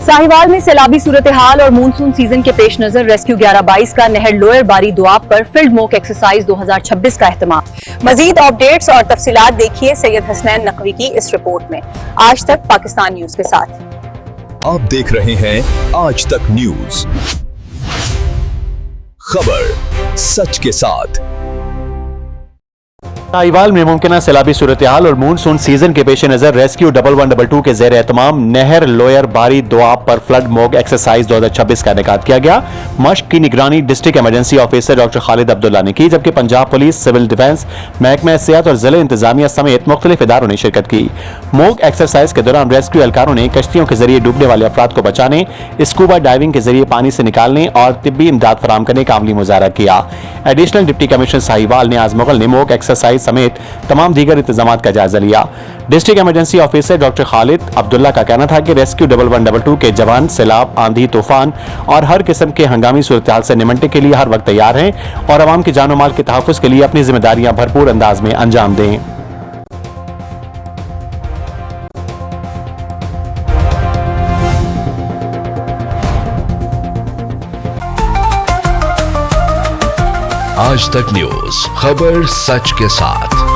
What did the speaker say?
साहिवाल में सैलाबी सूरत हाल और monsoon season के पेश नजर रेस्क्यू 11-22 का नहर लोअर बारी दोआब पर फील्ड मॉक एक्सरसाइज 2026 का एहतमाम। मजीद अपडेट्स और तफसीलात देखिए सैयद हसनैन नकवी की इस रिपोर्ट में। आज तक पाकिस्तान न्यूज के साथ आप देख रहे हैं आज तक न्यूज, खबर सच के साथ। साहिवाल में मुमकिन सैलाबी सूरत हाल और मानसून सीजन के पेश नजर रेस्क्यू 1112 के जेर एहतमाम नहर लोअर बारी दोआब पर फ्लड मॉक एक्सरसाइज 2026 का इनेकाद किया गया। मश्क की निगरानी district emergency officer doctor Khalid Abdullah ने की, जबकि पंजाब पुलिस, सिविल डिफेंस, महकमा सेहत और जिले इंतजामिया समेत मुख्तलिफ इदारों ने शिरकत की। मॉक एक्सरसाइज के दौरान रेस्क्यू एहलकारों ने कश्तियों के जरिए डूबने वाले अफराद को बचाने, स्कूबा डाइविंग के जरिए पानी से निकालने और तिब्बी इमदाद फराहम करने का अमली मुजाहरा किया। एडिशनल डिप्टी कमिश्नर साहिवाल ने आज मुगल ने मॉक एक्सरसाइज समेत तमाम दीगर इंतजामात का जायजा लिया। District emergency officer doctor Khalid Abdullah का कहना था कि रेस्क्यू 1122 के जवान सैलाब, आंधी, तूफान और हर किस्म के हंगामी सूरत हाल से निमटने के लिए हर वक्त तैयार हैं और अवाम की जानो माल के तहफ़्फ़ुज़ के लिए अपनी जिम्मेदारियां भरपूर अंदाज में अंजाम दें। आज तक न्यूज, खबर सच के साथ।